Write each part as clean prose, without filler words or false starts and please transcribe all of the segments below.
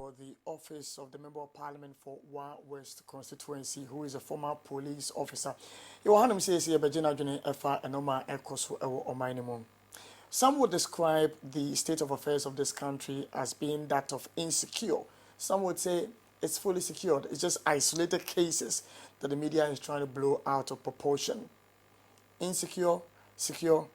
for the office of the Member of Parliament for Wa West constituency, who is a former police officer. Some would describe the state of affairs of this country as being that of insecure. Some would say it's fully secured. It's just isolated cases that the media is trying to blow out of proportion. Insecure, secure.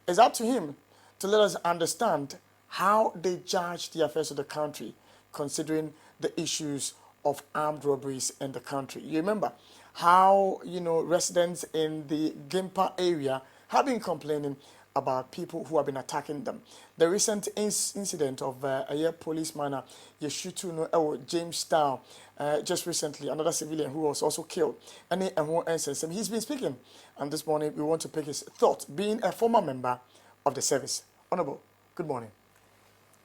It's up to him to let us understand how they judge the affairs of the country, considering the issues of armed robberies in the country. You remember how, residents in the Gimpa area have been complaining about people who have been attacking them. The recent incident of a policeman, James Dow, just recently, another civilian who was also killed. And he's been speaking, and this morning we want to pick his thoughts, being a former member of the service. Honorable, good morning.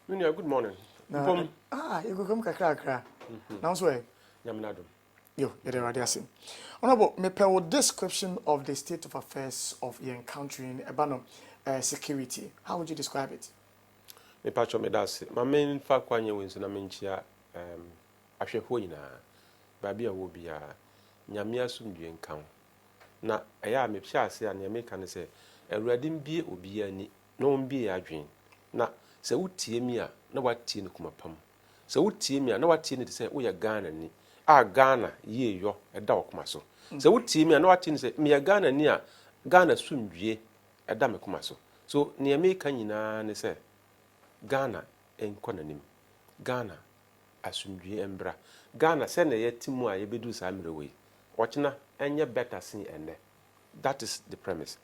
Good morning. You go come kakra. Now swear. Yo, Honorable, me per description of the state of affairs of your country in Ebano security. How would you describe it? Me patcho me das. My main fact kwanye wenso na menchia ahwehwo nyina. Baabi a wo bia nyame asumdwe nkan. Na eya me pia ase a ne me kan se awurade mbie obi ani na ombie adwen. Na se wutie mi a na watie ne kumapam. Se wutie mi a na watie ne se wo ye Ghana ni. A Ghana ye yo eda okoma so. Se wutie mi a na watie ne se me ye Ghana ni a Ghana sumdwe eda me koma so. So ne me kan nyina ne se Ghana enko nanim. Ghana asumdwe embra. Ghana se na ye timu a ye bedu sa mrewe. Ochina enye better sin ene. That is the premise.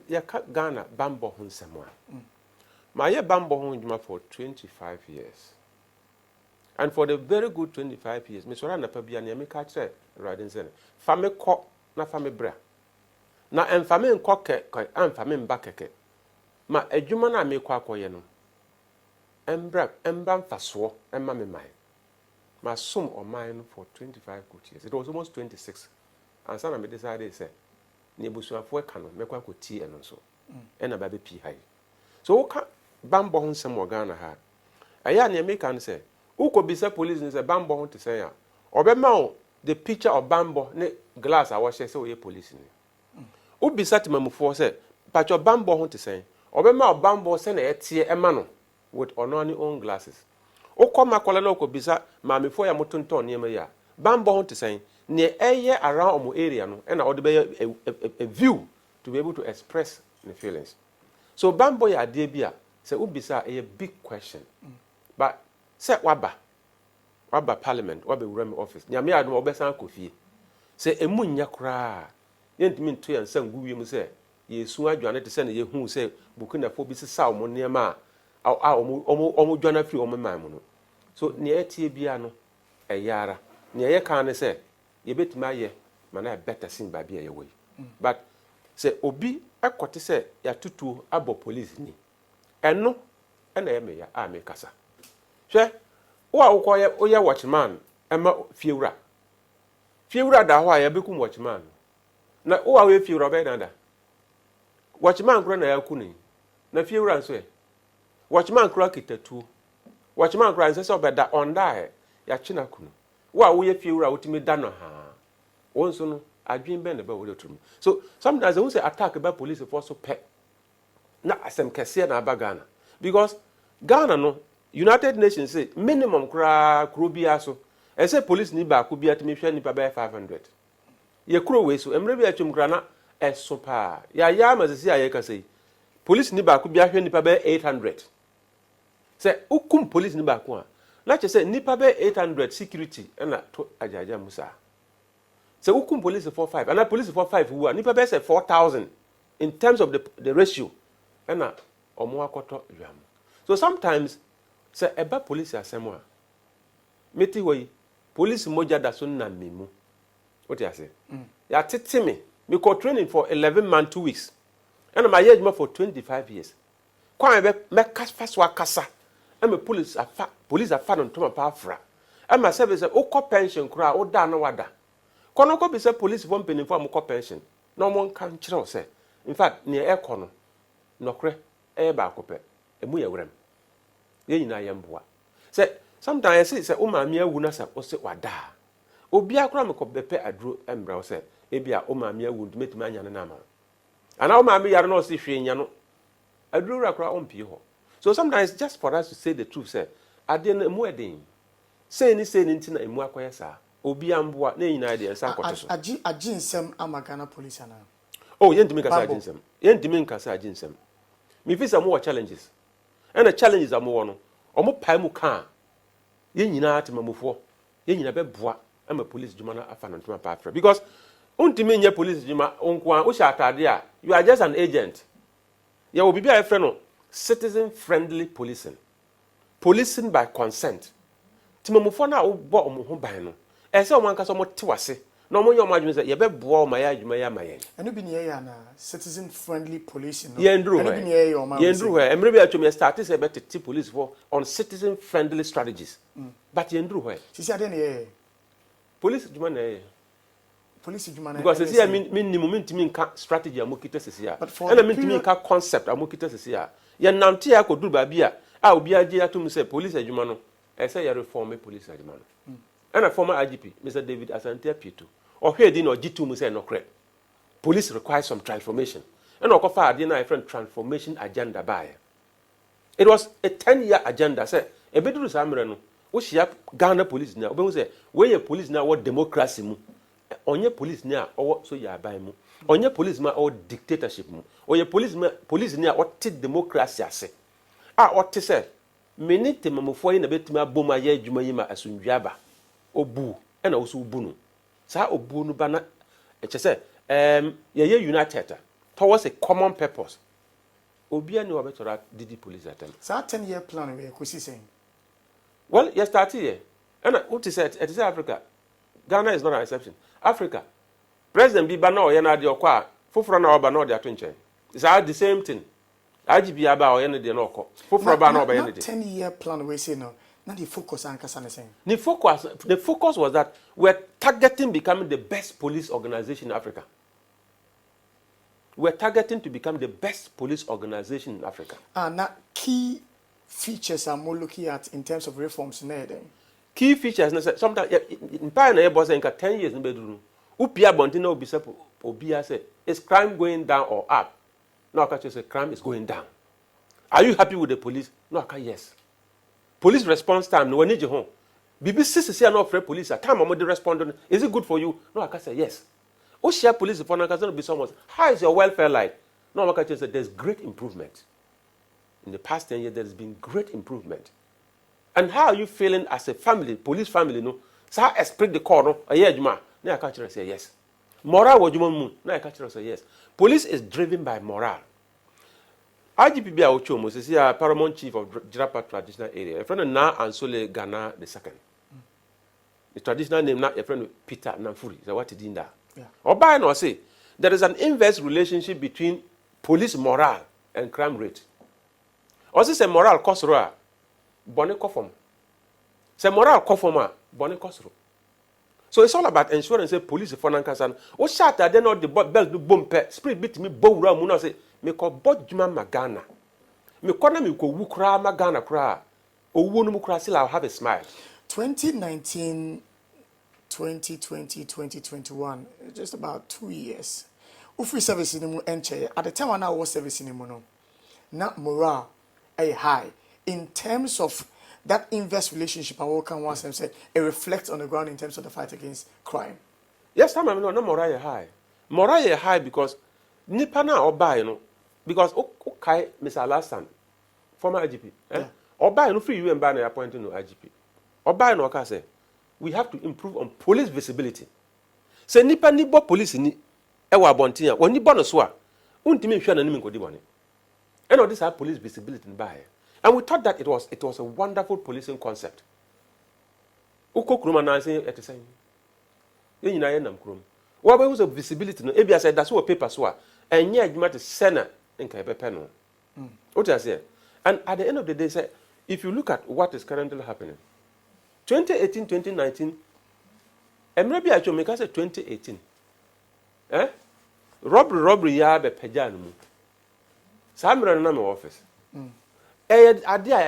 Ya Ghana bambo ho nsemo a. My year bambo home for 25 years. And for the very good 25 years, Miss Rana Pabia near me catch riding center. Family cock, na family bra. Na and family cock, and family backeke. Ma a jumana me quack or yeno. And bra, and bam faswo, and mammy mine. My sum or mine for 25 good years. It was almost 26. And some of me decided, say, Nebusua for canon, make one good tea and so. And a baby pea high. So, bambo hon some Ghana ha. Aya ne make can say, who could be say police is a bambo hon to say, or be mount the picture of bambo ne glass I wash so ye police ni. Who be sat memu for say, but your bambo hon to say, or be mount bambo send a tear a mano with only own glasses. O come a colonel could be sat, mammy for your mutton ton near me ya. Bambo hon to say, near a year around omo area no, and I would be a view to be able to express the feelings. So bambo ya debia. Say ubisa a big question. But say waba parliament, wabe uremi office. Nyame adu obesan kofi. Say emu nya kra. Yentimi nto yan san guwie mu say yesu adwane te say na yehu say bukuna fo bi sisa omo niema a omo dwana fi omo man mu no. So ne etie bia no eyara. Ne ye kan ne say ye betimi aye mana better sin ba bia ye we. But say obi akote say ya tutu abo police ni. Eno ena ye me ya a me kasa hwe wo a wo ye oye watchman ema fiewura da ho a ye bekum watchman na wo a we fiewura be danda watchman kro na ya kunu na fiewura nso ye watchman kro kitatu watchman kro nse se obeda onda ya china kunu wo a wo ye fiewura wotimi da no ha wonso no adwen be na ba wo letum. So sometimes they say attack by police force so pe na asem kese na abagana because Ghana no United Nations say minimum kro bia so e say police ni ba ko bia timi hwe ni pa ba 500 ye kro we so emre bia twum kra na eso pa ya ma sisi aye ka say police ni ba ko bia hwe ni pa ba 800 say ukum police ni ba ko a na che say ni pa ba 800 security na to ajaja musa say ukum police 45 and police 45 who ni pa ba say 4000 in terms of the ratio na omo akoto yam. So sometimes say eba police asemo a meti hoyi police moja da so na memu what you say ya tete me ko training for 11 months 2 weeks and my age for 25 years kwa me kaswa kasa and me police afa no to pa afra and my service o ko pension kura o da na wada kono ko be say police for pension for am ko pension no mo kan kire o say in fact ne e kono nokre e ba ko pe emu ye wrem ye nyina ye mboa se sometimes I say o ma me awu na sa o se wada obi akora me ko bepe aduro embra o se ebia o ma me awu ntumetuma anya ne na ma ana o ma me yare no se hwe nya no aduro akora o mpi ho. So sometimes just for us to say the truth say ade na mu eden say ni ntina emu akoye sa obi amboa na nyina de ensa akoto so agi nsem amagana police ana oh yentimi kasa agi nsem yentimi nkasa agi nsem me fisa mo challenges and the challenges am wo no omo pai mu ka ye nyina atemamofo ye nyina beboa ama police djuma na afa no ntoma pa afra because untimi nya police djuma onko an wo sha atade a you are just an agent ye wo bibia efre no citizen friendly policing by consent timamofo na wo bo omo ho ban no ese o man kasa mo tewase na omo nya omo adwene se ye beboa o ma ya adwuma ya mayen eno bi ne ya na citizen friendly policing no eno bi ne ya o ma yendru he emre bi atwom start say bet police for on citizen friendly strategies but yendru he sisi ade ne ye police djuma na ye police djuma na because sisi minimum ntimi nka strategy amokita sisi a na ntimi nka concept amokita sisi a ye nante ya koduru ba bia a obi age atum say police adwuma no e say ye reform police adwuma no and former IGP Mr. David Asante Pieto or here din or G2 say no correct police requires some transformation and okofa ade na different transformation agenda by it was a 10-year agenda say e beduru samre no wo hia Ghana police na obehu say we ye police na what democracy mu onye police na owo so ya ban mu onye police ma o dictatorship mu onye police na what democracy ase what say many temamofo yi na betuma boma ye adwuma yi ma asundwaba obu ena wo so bu no sa obu no ba na eche say ye united towards a common purpose obi ani wo betora didi police atem sa 10-year plan we ko si saying well you start here and what is it is Africa. Ghana is not an exception. Africa president bi ba na o ye na de okwa foforo na oba na o de ato nchen it's the same thing IGP aba o ye na de na okọ foforo ba na oba ye na de 10-year plan we say no na the focus and kasa saying the focus was that we're targeting becoming the best police organization in Africa. We're targeting to become the best police organization in Africa. Now key features I'm more looking at in terms of reforms now then. Key features sometimes in pioneer boss 10 years no bedru. Upia bonti na obi say obi say is crime going down or up? No, I can say crime is going down. Are you happy with the police? No, I can yes. Police response time no need you home. BBC say no afraid police at time am dey respond. Is it good for you? No, I can say yes. O share police for na be someone. How is your welfare like? No, I can say there's great improvement. In the past 10 years there has been great improvement. And how are you feeling as a family, police family no? So how explain the call no? Juma. No, I can say yes. Moral wo juma mu. No, I can say yes. Police is driven by morale. IGP Bia Ochomo is a paramount chief of Jirapa traditional area. A friend Na Ansole Ghana the second. The traditional name na a friend Peter Namfuri. So what did that? Yeah. Or by no say there is an inverse relationship between police morale and crime rate. Also say morale cost roa bone kofom. Say morale kofoma bone cost ro. So it's all about ensuring say police for nankasan. O shata then not the belt do boom pe spirit bit me bow ra mu na say me ko bodjuma magana me ko na me ko wu kra magana kra owu no mu kra still I'll have a smile. 2019 2020 2021 just about 2 years free service in mu enche at the time when I was service in mu no na morale a high in terms of that inverse relationship I will can once and say it reflects on the ground in terms of the fight against crime. Yes, time no morale high. Morale high because nipa na oba you know because okay Mr. Alasan former IGP oba no free UN ban na appointing no IGP oba no ka say we have to improve on police visibility. Say nipa ni bo police ni e wa abonten a woni bo no so a untimi hwe na nim nkodi bone. And all this have police visibility in by. And we thought that it was a wonderful policing concept. Uko kuruma na say et say ye nyina ye nam kurum. What was the visibility no ebia say that's what paper so a enye adwuma te sena nka ebepe no. What I say? And at the end of the day say if you look at what is currently happening 2018 2019 emre bi acho make say 2018 robbery ya be pagya no mu samre na my office Adia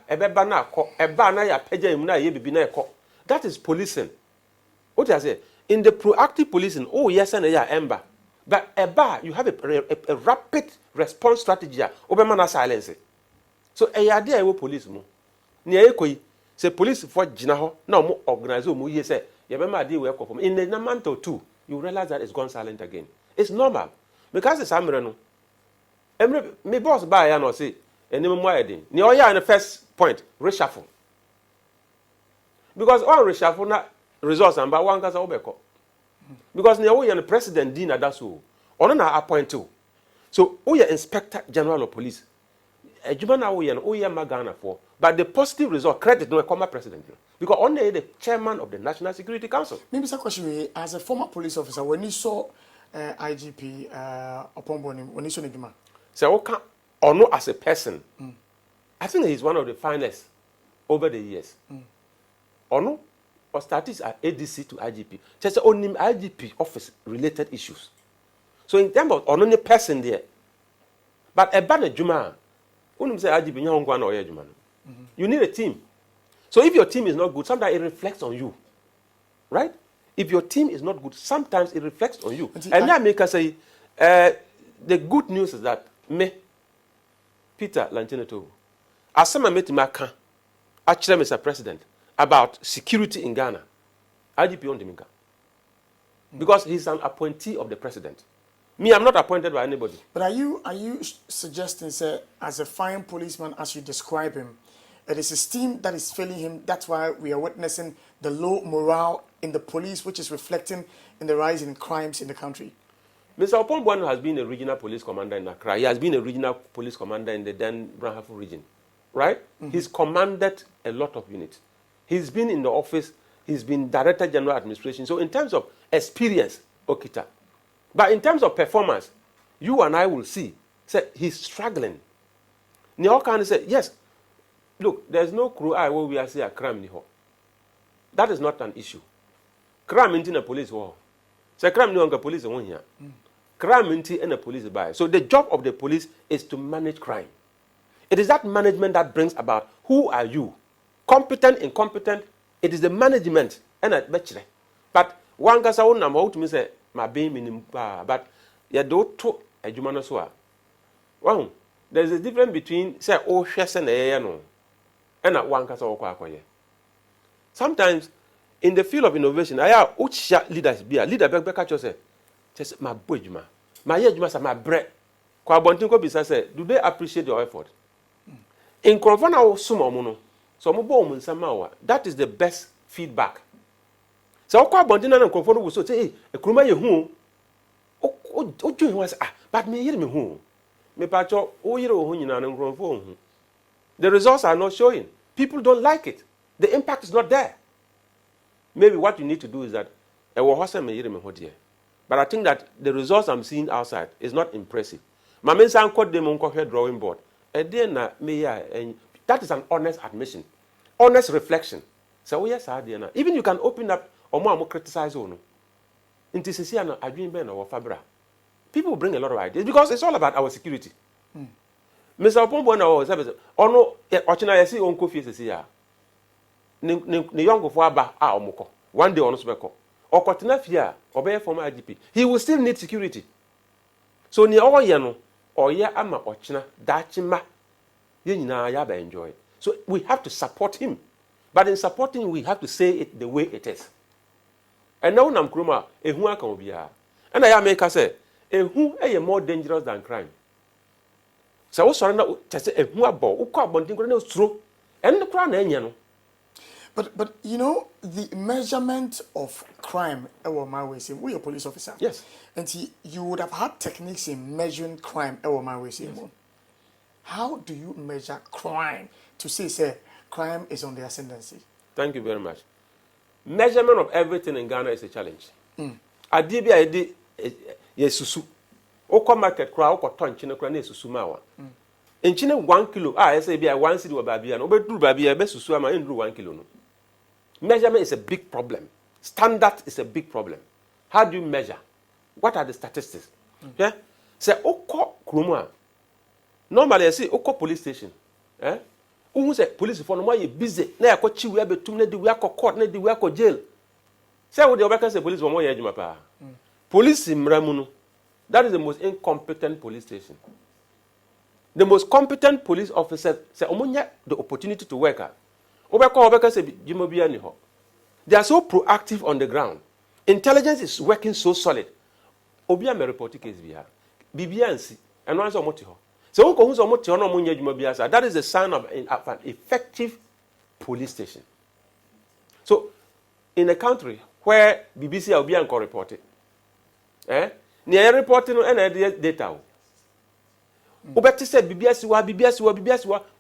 ebeba na ko eba na ya pagya im na ye bibi na ekọ. That is policing. What I say in the proactive policing, oh yes and ya ember. But eba you have a rapid response strategy. Obema na silence. So adia e wo police mu. Ni ekoyi say police for gina ho na mo organize mo ye say ye be ma dey we ekọ in a month or two you realize that it's gone silent again. It's normal because it's amre no. Me boss buy ya no say enim mo ayedin. Ni oya in the first point reshuffle. Because on reshuffle na results and by one kasa obeko. Because ni oya the president din that so. Ono na appoint to. So oya inspector general of police. Ejuma na oya magana for. But the positive result credit no come president. Because only the chairman of the National Security Council. Maybe some question as a former police officer when you saw IGP upon boning when you saw Ejuma. So okay, or no as a person. I think he's one of the finest over the years. Or no, or started at ADC to IGP. Just only IGP office related issues. So in terms of only person there, but a banner Juma, when say IGP, you need a team. So if your team is not good, sometimes it reflects on you, right? If your team is not good, sometimes it reflects on you. And that make us say, the good news is that me, Peter Lanchene Toobu, as some met Maka, actually, Mr. President, about security in Ghana, IGP on Dominga. Because he's an appointee of the president. Me, I'm not appointed by anybody. But are you suggesting, sir, as a fine policeman, as you describe him, it is his team that is failing him? That's why we are witnessing the low morale in the police, which is reflecting in the rise in crimes in the country. Mr. Opombwanu has been a regional police commander in Accra. He has been a regional police commander in the Den Brahafu region, right? He's commanded a lot of units. He's been in the office. He's been Director General Administration. So in terms of experience, Okita. But in terms of performance, you and I will see, say, he's struggling. Nyokan said, yes, look, there's no crew where we are saying a crime. That is not an issue. Crime in the police war. So crime no police won here. Crime in the police by. So the job of the police is to manage crime. It is that management that brings about who are you? Competent, incompetent. It is the management and at bachelor. But one guy's own number to me say my baby but you don't talk a Jumanoswa. Well, there's a difference between say oh shess and no and at one case. Sometimes in the field of innovation, I have which leaders be a leader back say just my boy Juma. My Juma my bread. Kwabontinko bisa say, do they appreciate your effort? In Krovana or Sumomono, so Mobom and Samawa, that is the best feedback. So Kwabontina and Krovano will say, hey, a Kruma who oh was but me hear me who. Me pacho, oh, you know, and Krovon. The results are not showing. People don't like it. The impact is not there. Maybe what you need to do is that but I think that the results I'm seeing outside is not impressive. My men say called them on drawing board. And then that is an honest admission, honest reflection. So yes, even you can open up or more criticize on. I dream ben or Fabra. People bring a lot of ideas because it's all about our security. Mr. Opombwanu says, "Oh no, I see on coffee says here. Ni young of Waba omoko. One day on Osbeko. Or Cotinafia, or former IGP. He will still need security. So ni all yano, or ya ama ochina, dachima, yina yaba enjoy. So we have to support him. But in supporting, we have to say it the way it is. And now Nam Kruma, a who can be here. And I make us say, a who are more dangerous than crime. So I surrender to say a who are ball, who call Bontingo true, and the crown, you But you know, the measurement of crime, my way, say, we are police officer. Yes. And you would have had techniques in measuring crime, my way, say, yes. How do you measure crime to say crime is on the ascendancy? Thank you very much. Measurement of everything in Ghana is a challenge. I did yes, susu. Oko market crowd, oko ton chine crane susu mawa. In China 1 kilo, I say be a 1 city or babia, no bedu babia, best susu ma in 1 kilo. No. Measurement is a big problem. Standard is a big problem. How do you measure? What are the statistics? Yeah? Say, Oko Krumwa. Normally, I see Oko police station. Who say police for no more busy na yakwachi we abetum na di we akọ court na di we akọ jail. Say what the obeka say police for more yejuma pa. Police mramu no. That is the most incompetent police station. The most competent police officer say omonya the opportunity to work. Obeka say jimo bia ni ho. They are so proactive on the ground. Intelligence is working so solid. Obia me report case bia. Bibia nsi. Eno anso omoti ho. So who who's omoti ho no omonya juma bia say that is the sign of an effective police station. So in a country where BBC obia nko report it. Near reporting and data. Ubeti said BBS,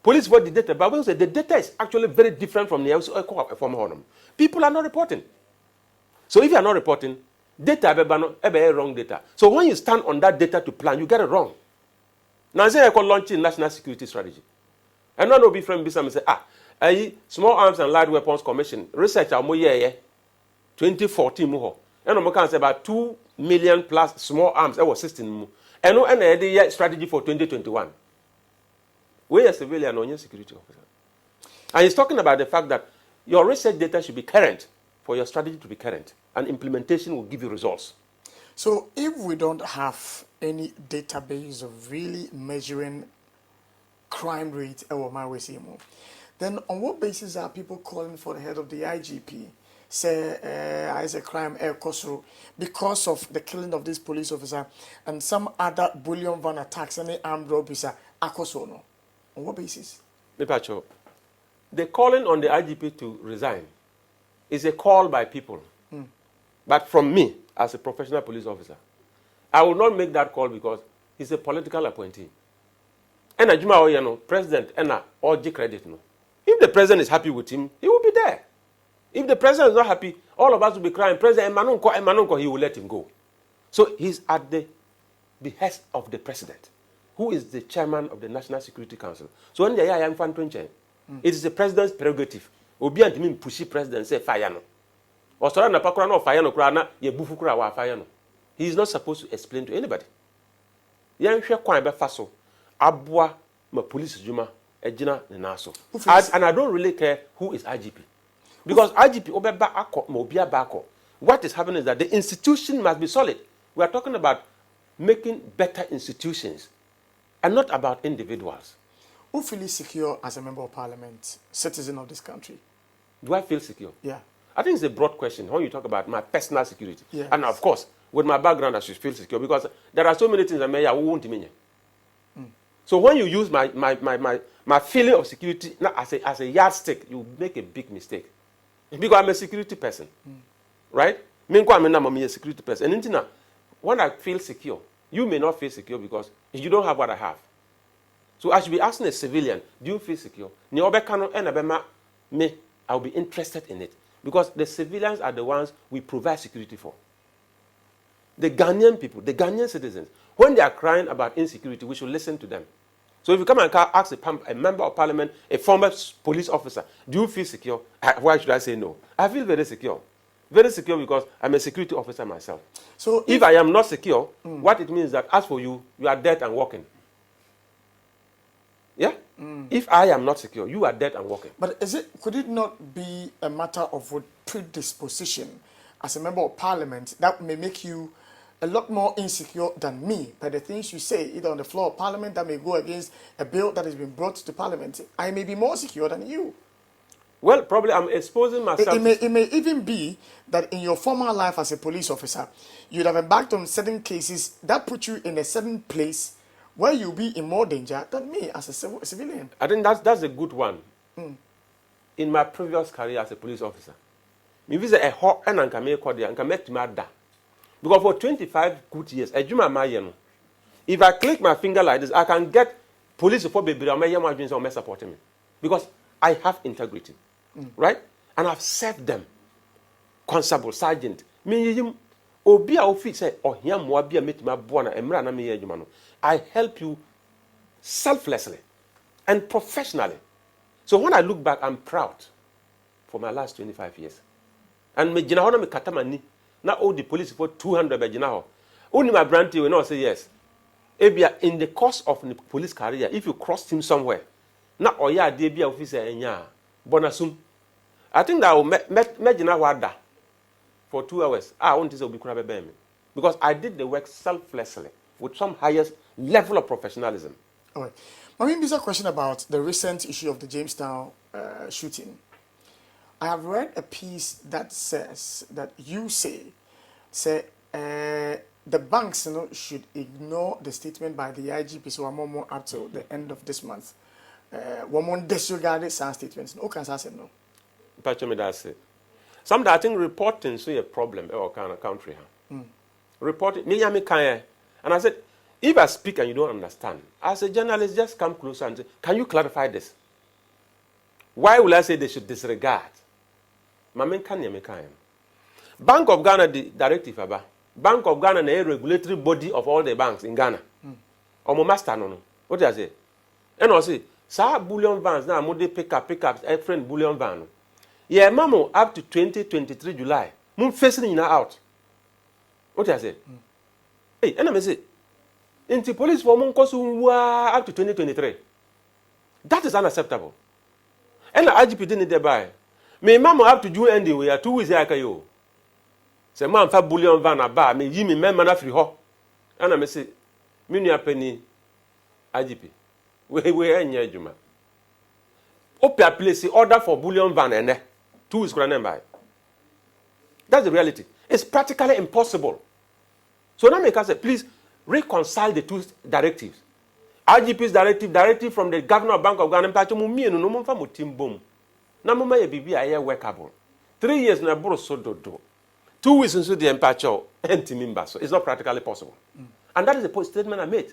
police what the data, but we say the data is actually very different from the from home. People are not reporting. So if you are not reporting, data ebe wrong data. So when you stand on that data to plan, you get it wrong. Now say I call launching national security strategy. And no be friend Bissam say Small Arms and Light Weapons Commission research 2014 mo. And we can say about 2 million plus small arms that was system. And no any strategy for 2021. We are civilian or security officer. And he's talking about the fact that your research data should be current for your strategy to be current. And implementation will give you results. So if we don't have any database of really measuring crime rate, then on what basis are people calling for the head of the IGP? Say as a crime because of the killing of this police officer and some other bullion van attacks and armed robberies akosono. On what basis? Mepacho, the calling on the IGP to resign is a call by people. But from me, as a professional police officer, I will not make that call because he's a political appointee. And Ajuma Oyano, president, and all credit no. If the president is happy with him, he will be there. If the president is not happy, all of us will be crying, President Emanunko, he will let him go. So he's at the behest of the president, who is the chairman of the National Security Council. So when they are young fan it is the president's prerogative. Obi and me pushy president say fire no. Or so na pakura no fire no krana ye bufu kura wa fire no. He is not supposed to explain to anybody. Yan hwe kwan be fa so aboa ma police juma ejina ne naso. And I don't really care who is IGP. Because IGP obeba akọ ma obi abako. What is happening is that the institution must be solid. We are talking about making better institutions and not about individuals. Who feels secure as a member of parliament, citizen of this country? Do I feel secure? Yeah. I think it's a broad question when you talk about my personal security. Yes. And of course, with my background, I should feel secure because there are so many things that may won't mean. So when you use my feeling of security as a yardstick, you make a big mistake. Because I'm a security person, right? I'm a security person. And when I feel secure, you may not feel secure because you don't have what I have. So I should be asking a civilian, do you feel secure? I'll be interested in it. Because the civilians are the ones we provide security for. The Ghanaian people, the Ghanaian citizens, when they are crying about insecurity, we should listen to them. So if you come and ask a member of parliament, a former police officer, do you feel secure? Why should I say no? I feel very secure. Very secure because I'm a security officer myself. So if I am not secure, what it means is that as for you, you are dead and walking. Yeah? If I am not secure, you are dead and walking. But could it not be a matter of predisposition as a member of parliament that may make you a lot more insecure than me by the things you say, either on the floor of parliament that may go against a bill that has been brought to parliament? I may be more secure than you. Well, probably I'm exposing myself. It may even be that in your former life as a police officer, you'd have embarked on certain cases that put you in a certain place where you'll be in more danger than me as a civilian. I think that's a good one. In my previous career as a police officer, me visit a hot and because for 25 good years, if I click my finger like this, I can get police support supporting me because I have integrity, right? And I've served them. Constable, sergeant, I help you selflessly and professionally. So when I look back, I'm proud for my last 25 years. And me katamani. Now all the police for 200 bejinaho. Only my brand will not say yes. In the course of the police career, if you crossed him somewhere, na oya ade bia officer enya bonasum. I think that I will imagine wada for 2 hours. I want to say me because I did the work selflessly with some highest level of professionalism. All right. I mean, there's a question about the recent issue of the Jamestown shooting. I have read a piece that says that you say the banks should ignore the statement by the IGP, so I'm more up to the end of this month. One more disregarded some statements. No, can I say no? Some that I think reporting is a problem in our kind of country. Reporting, and I said, if I speak and you don't understand, as a journalist, just come closer and say, can you clarify this? Why will I say they should disregard? Bank of Ghana, the directive about Bank of Ghana, the regulatory body of all the banks in Ghana. Or master no. What do I say? And I say, sir, bullion vans now, mo de pick up a friend bullion van. Yeah, mamo up to 2023 July. Moon facing out. What do I say? Hey, and I say, into police for mon kosu up to 2023. That is unacceptable. And the IGP didn't thereby. Me mama up to June ending, we are 2 weeks like you. Say, man, fa bullion van a bar, me Jimmy, man, man, free ho. And I say, Minia penny, IGP. We are in Yajuma. Opia place order for bullion van and 2 weeks by. That's the reality. It's practically impossible. So now make us say, please reconcile the two directives. IGP's directive from the governor of Bank of Ghana, no more team boom. Na mama ye bibi aye workable. 3 years na bro so do. 2 weeks into the empacho anti-member. So it's not practically possible. And that is the statement I made.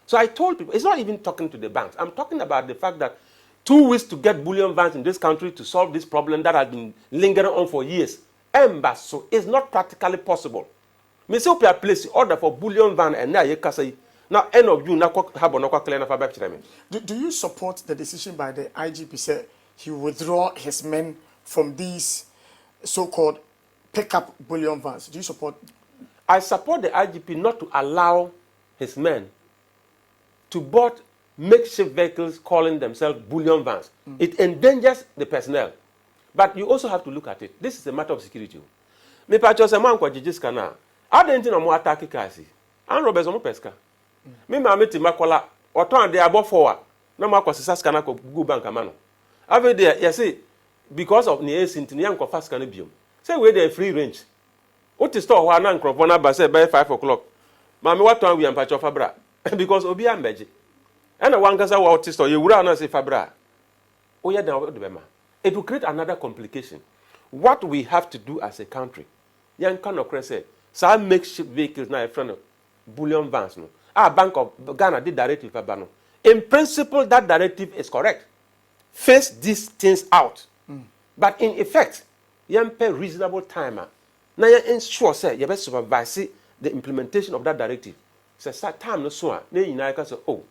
So I told people, it's not even talking to the banks. I'm talking about the fact that 2 weeks to get bullion vans in this country to solve this problem that has been lingering on for years. So it's not practically possible. Me say opia place order for bullion van and now ye kasa. Now end of June na habo na kwa clear na fa ba chire me. Do you support the decision by the IGP say he withdraw his men from these so-called pickup bullion vans? Do you support? I support the IGP not to allow his men to board makeshift vehicles calling themselves bullion vans. It endangers the personnel. But you also have to look at it. This is a matter of security. Me pacho se man kwa jijiska na. Adenti na mo attack kasi. An robbers mo pesca. Me ma meti makola oton de abo forward. Na mo akwasisa scanner ko go bank amano. Ave there, you see, because of the ancient, you can fast can be. Say we there free range. What is store one and crop one say by 5 o'clock. Mammy, what time we am patch of fabra? Because Obi am magic. And one can say what is store you would not say fabra. Oh, yeah, it will create another complication. What we have to do as a country, young kind of say, some makeshift vehicles now in front of bullion vans. No, our Bank of Ghana did directive fabano. In principle, that directive is correct. Face these things out. But in effect, you pay reasonable time. Now you ensure say you best supervise the implementation of that directive. So start time no so na you say oh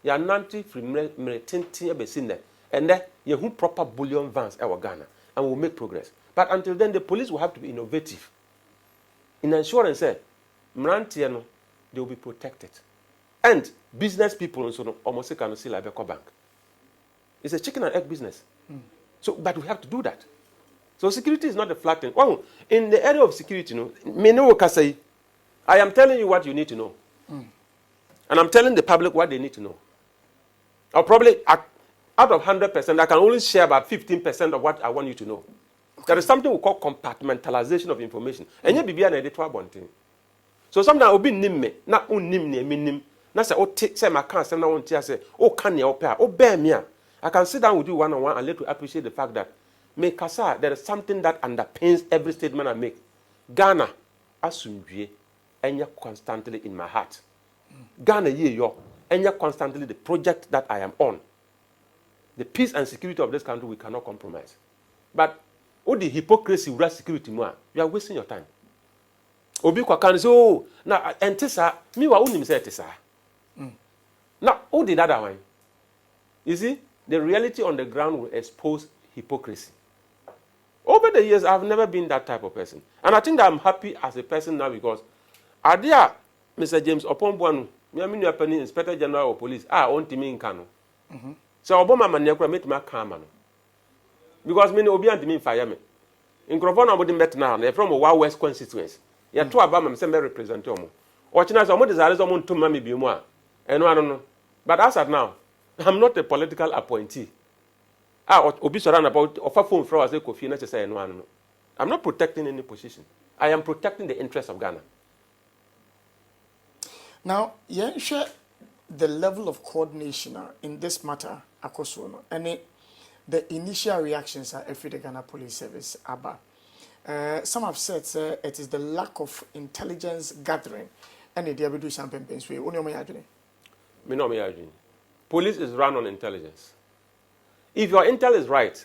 you nanti from tintin be seen there and then you have proper bullion vans our Ghana and we'll make progress. But until then the police will have to be innovative in ensuring say mrantie no they will be protected. And business people also almost can see like a bank. It's a chicken and egg business. So, but we have to do that. So security is not a flat thing. Well, in the area of security, I am telling you what you need to know. And I'm telling the public what they need to know. I'll probably, out of 100%, I can only share about 15% of what I want you to know. Okay. There is something we call compartmentalization of information. And you be an editor one thing. So sometimes I'll be nimme, not unnim, na say, oh, say my can't say, no one say, oh, can you pair, oh, bear me. I can sit down with you one-on-one and let you appreciate the fact that there is something that underpins every statement I make. Ghana, asumdue, enya constantly in my heart. Ghana, enya constantly the project that I am on. The peace and security of this country, we cannot compromise. But all the hypocrisy with security, you are wasting your time. Obi kwa kan say, oh, na entisa, me wa unim say entisa. Now, who did that one? You see? The reality on the ground will expose hypocrisy. Over the years, I've never been that type of person. And I think that I'm happy as a person now because Adia, Mr. James Opombuanu, me Inspector General of Police, on to me in Kano. So Obama man yakura meet ma kama no. Because me obi anti me fire me. Nkrofo na obodi met now, na from Wa West constituency. Ya to aba ma me say me represent omo. O china so mo desire so mo ntoma me bi mu a. Eno ano no. But as at now, I'm not a political appointee. Obi sora na about offer phone for us Kofi na say eno ano no. I'm not protecting any position. I am protecting the interests of Ghana. Now, yeah, share the level of coordination in this matter, Akoso, and the initial reactions are every Ghana Police Service, ABA. Some have said it is the lack of intelligence gathering, and the do something. Police is run on intelligence. If your intel is right,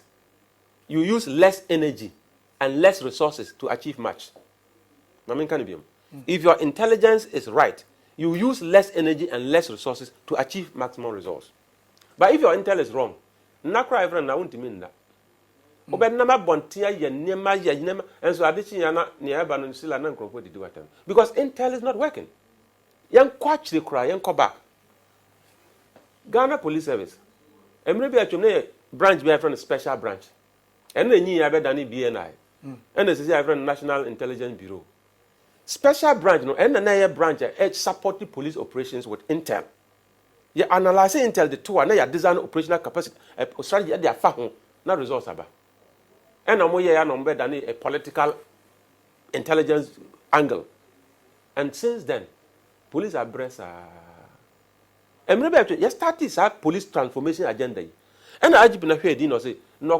you use less energy and less resources to achieve much. If your intelligence is right, you use less energy and less resources to achieve maximum results. But if your intel is wrong, nakra everyone na won't mean that. And so because intel is not working. Young quatch the cry, young back. Ghana Police Service. And maybe a branch be from a special branch. And then you have done BNI. And this is a National Intelligence Bureau. Special branch, no, and another branch supporting police operations with intel. You analyze intel the two, and you design operational capacity, strategy, they are found, not results about. And I'm more than a political intelligence angle. And since then, police are breast. And remember, you start this police transformation agenda. And I just been here, say, no,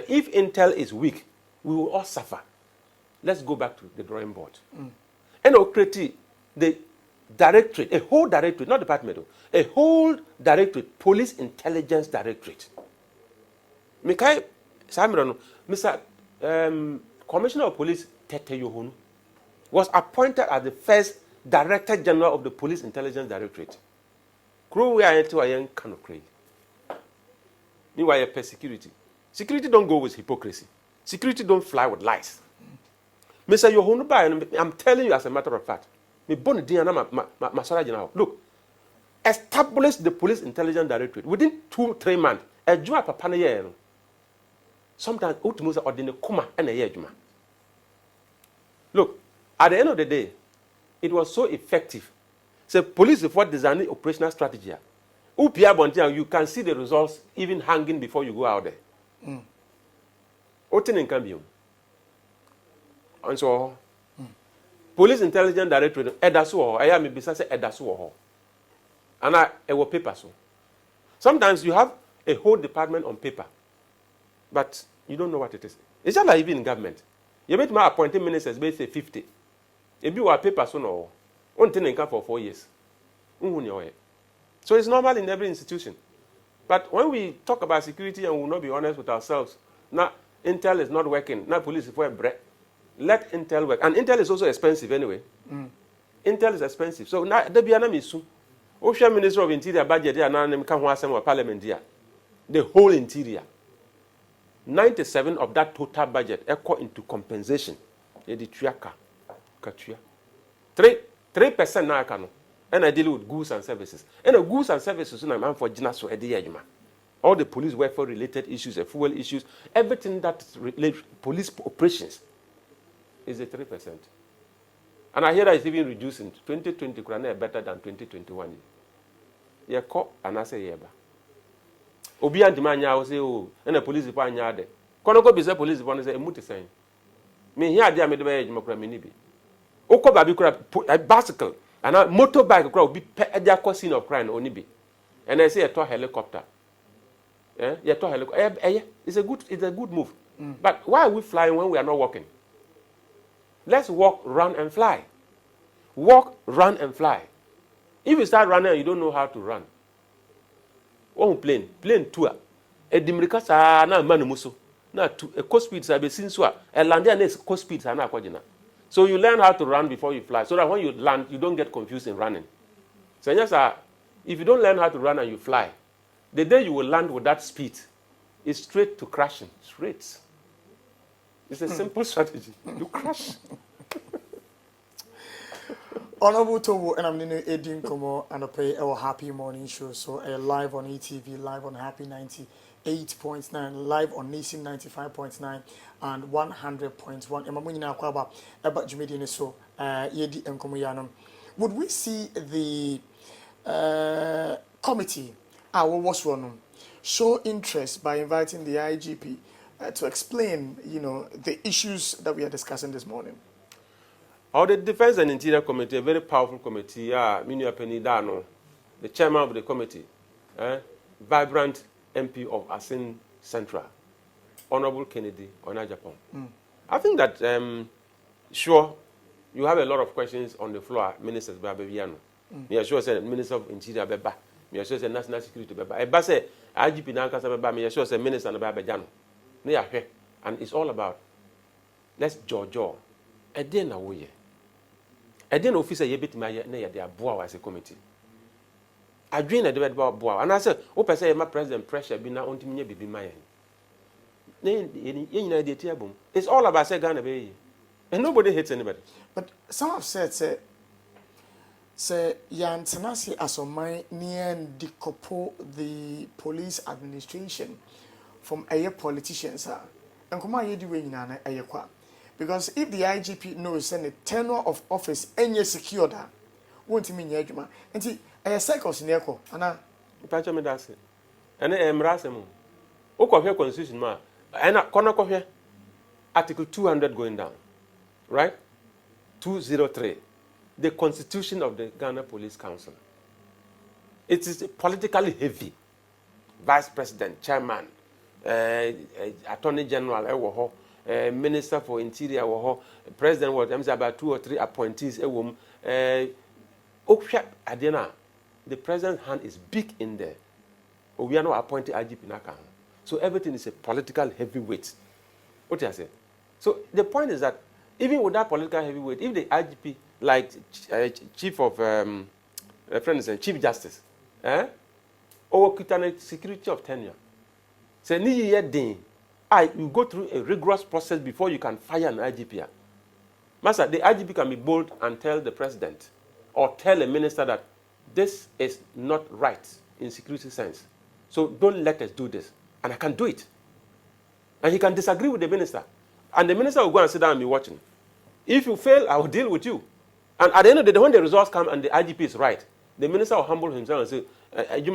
if intel is weak, we will all suffer. Let's go back to the drawing board. And create the directorate, a whole directorate, not department, a whole directorate, police intelligence directorate. Mr. Commissioner of Police Tete Yohunu was appointed as the first Director General of the Police Intelligence Directorate. Crew we are into a young kind of crazy. Meanwhile, security. Security don't go with hypocrisy. Security don't fly with lies. Mr. Yohunu, I'm telling you as a matter of fact. Look, establish the Police Intelligence Directorate within 2-3 months. A job papa year. Sometimes ultimately ordinary kuma and a year. Look, at the end of the day, it was so effective. So police report designing operational strategy. You can see the results even hanging before you go out there. Otin can and so Police Intelligence Directorate edaso I am bisa say edaso and I will paper so. Sometimes you have a whole department on paper, but you don't know what it is. It's just like even in government. You meet my appointed ministers based 50. If you are paper so no, one thing in for 4 years. So it's normal in every institution. But when we talk about security and we will not be honest with ourselves, now intel is not working. Now police is for bread. Let intel work. And intel is also expensive anyway. Intel is expensive. So now there be an issue. Ocean Minister of Interior budget here now Parliament here. The whole interior. 97 of that total budget echo into compensation. 3% now can. And I deal with goods and services. And the goods and services so I'm for Jinaso Ediyajuma. All the police welfare related issues, the fuel issues, everything that relates police operations is a 3%. And I hear that it's even reducing. 2020 better than 2021. Yeah, call and I say yeba. Obi and Manya will say, oh, and the police department yard. Konoko be the police department say, muti saying. Me here, dear, made the age, Mokraminibi. Oko babi a bicycle and a motorbike crowd be a scene of crime only be. And I say a toy helicopter. Yeah, toy helicopter. It's a good move. But why are we flying when we are not walking? Let's walk, run, and fly. Walk, run, and fly. If you start running and you don't know how to run, one plane tour. A dimrika na manu muso. Na a coast speed sabe since a land and coast speed sana kwajina. So you learn how to run before you fly, so that when you land, you don't get confused in running. So yes, if you don't learn how to run and you fly, the day you will land with that speed, it's straight to crashing. Straight. It's a simple strategy. You crash. Honorable Toobu, and I'm Nino Edin Komo, and I pay our Happy Morning Show. So, live on ETV, live on Happy 98.9, live on Nation 95.9, and 100.1. And I'm going to talk about Jimmy so, Yedi and Komoyanum. Would we see the committee, our was one, show interest by inviting the IGP to explain, the issues that we are discussing this morning? Or the Defense and Interior Committee, a very powerful committee, Minia Penidano, the chairman of the committee, vibrant MP of Asin Central, Honorable Kennedy Onajapong. I think that, sure, you have a lot of questions on the floor, Ministers Babaviano. Me sure said Minister of Interior Beba, me sure said National Security Beba. Eba say IGP Nankasa Beba, me sure said Minister Babajano. And it's all about let's Jojo. A day na woye. A day officer ye bit my near their boa as a committee. I dream a debate about boa. And I said, Opa say my president pressure be now on to me be my end. It's all about say Ghana Bay. And nobody hates anybody. But some have said, say Yan Tanasi Asomai near decopo the police administration from a politicians. And come on, you do in a because if the IGP knows that the tenure of office any secured, won't mean yajuma. And see, a cycles in echo, and I patch me that's it. And I am Rasemu. Oko constitution, ma. And Konako Article 200 going down, right? 203. The Constitution of the Ghana Police Council. It is politically heavy. Vice President, Chairman, Attorney General, Minister for Interior, President, what about 2 or 3 appointees. The President's hand is big in there. We are not appointed IGP Naka. So everything is a political heavyweight. What do I say? So the point is that even with that political heavyweight, if the IGP, like Chief of Chief Justice, or security of tenure, say you go through a rigorous process before you can fire an IGP. Master, the IGP can be bold and tell the president or tell a minister that this is not right in security sense. So don't let us do this. And I can do it. And he can disagree with the minister. And the minister will go and sit down and be watching. If you fail, I will deal with you. And at the end of the day, when the results come and the IGP is right, the minister will humble himself and say, and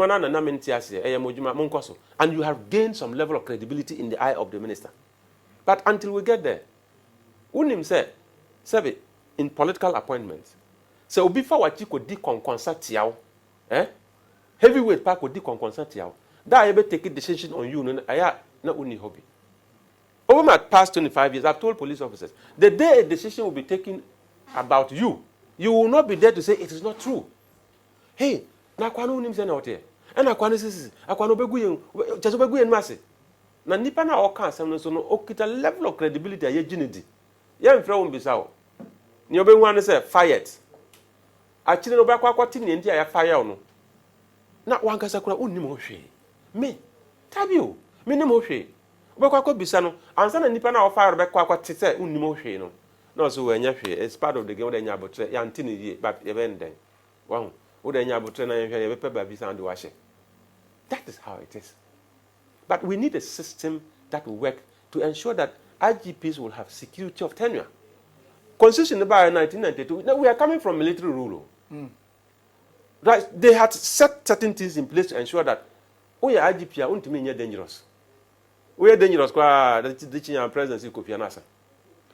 you have gained some level of credibility in the eye of the minister. But until we get there, Unim said, in political appointments, so before what you could deconsult yao, heavyweight park would deconsult yao. That I ever take a decision on you, not only hobby. Over my past 25 years, I've told police officers, the day a decision will be taken about you, you will not be there to say it is not true. Hey, na kwano unim se na ote. Na kwano sisi, akwano beguyen, chezo beguyen mase. Na nipa na oka asem no so no okita level of credibility aye ginidi. Ye mfra wo mbisa wo. Ni obenwu ane se fired. Achire no ba kwa kwati ni ndi aya fire no. Na wankasa kura unim ho hwe. Me, tabio, me nim ho hwe. Obekwa kwa bisa no, ansa na nipa na o fire be kwa kwati se unim ho hwe no. No so we nya hwe. It's part of the game we nya abotre. Ya ntini ye, but ye ben den. Wow. That is how it is. But we need a system that will work to ensure that IGPs will have security of tenure. Constitution by 1992, now we are coming from military rule. Right? They had set certain things in place to ensure that we are IGP are ultimately dangerous. We are dangerous because the teaching presidency Kofi Annan.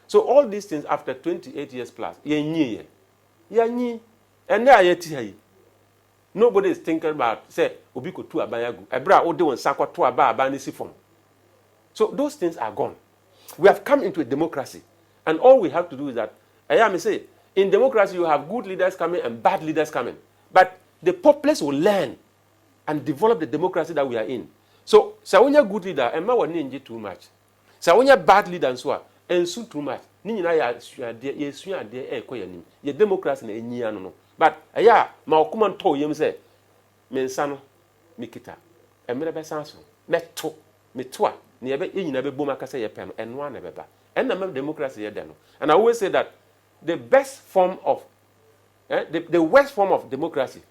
So all these things after 28 years plus, and there nobody is thinking about, say, Obiko to Abayagu. Ebra Ode and Sako to Abanisi form. So those things are gone. We have come into a democracy. And all we have to do is that, I may say, in democracy, you have good leaders coming and bad leaders coming. But the populace will learn and develop the democracy that we are in. So, when you're a good leader, and ma ninja too much. So when you're a bad leader and so and soon too much. Nina ya democracy na no. But ma okuman to yem say mensa no mikita emre be sanso meto metoa ne ye be nyina be bom aka say ye pe no eno na beba and na democracy ye de no. And I always say that the best form of The worst form of democracy,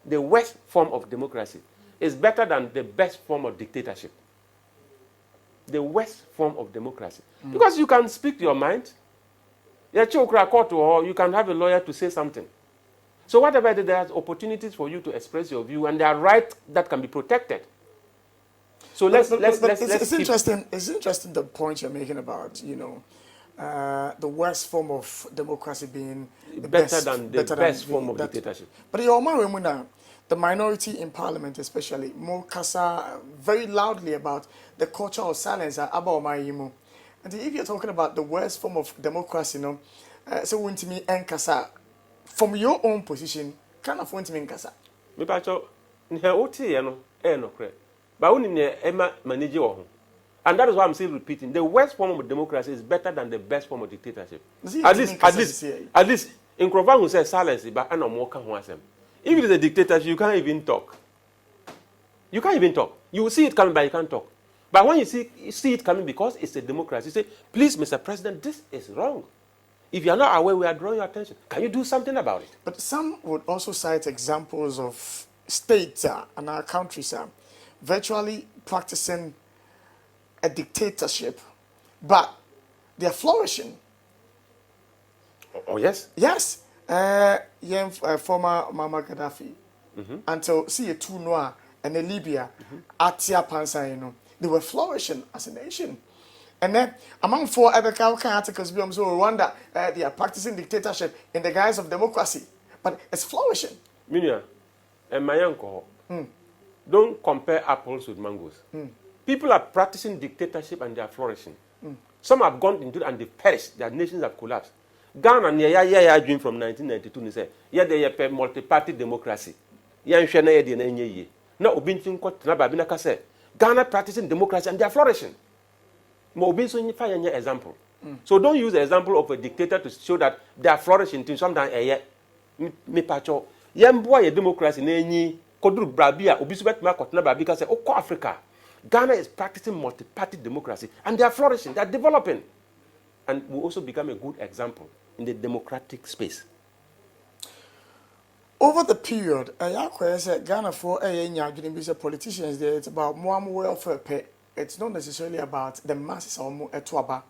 the worst form of democracy is better than the best form of dictatorship. The worst form of democracy. Because you can speak your mind. You can have a lawyer to say something. So whatever there are opportunities for you to express your view, and there are rights that can be protected. So let's interesting. It's interesting the point you're making about the worst form of democracy being better than the best form of dictatorship. But the minority in parliament, especially, more kasa very loudly about the culture of silence. And if you're talking about the worst form of democracy, so when to me and kasa from your own position, kind of want to me kasa. Me pacho, but manage. And that is why I'm still repeating. The worst form of democracy is better than the best form of dictatorship. At least, in Krovan who says silence, but I'm more can. If it is a dictatorship, you can't even talk. You can't even talk. You will see it coming, but you can't talk. But when you see it coming because it's a democracy, you say, please, Mr. President, this is wrong. If you are not aware, we are drawing your attention. Can you do something about it? But some would also cite examples of states and our countries virtually practicing a dictatorship, but they are flourishing. Oh, yes? Yes. Former Muammar Gaddafi, until see a two noir and a Libya, Atia Pansa, they were flourishing as a nation. And then among 4 other articles, we Rwanda, they are practicing dictatorship in the guise of democracy, but it's flourishing. Minya, and my uncle, don't compare apples with mangoes. People are practicing dictatorship and they are flourishing. Some have gone into it and they've perished. Their nations have collapsed. Ghana, dream from 1992, they say, they have multi-party democracy. Now, Ghana practicing democracy and they are flourishing. Example. So don't use the example of a dictator to show that they are flourishing to sometimes me pacho. Yemboy democracy nenyi kodru brabia obisubet ma kotna brabia say oko Africa. Ghana is practicing multi-party democracy and they are flourishing, they are developing. And will also become a good example in the democratic space. Over the period, Ghana for politicians there, it's about more welfare pay. It's not necessarily about the masses or more etwaba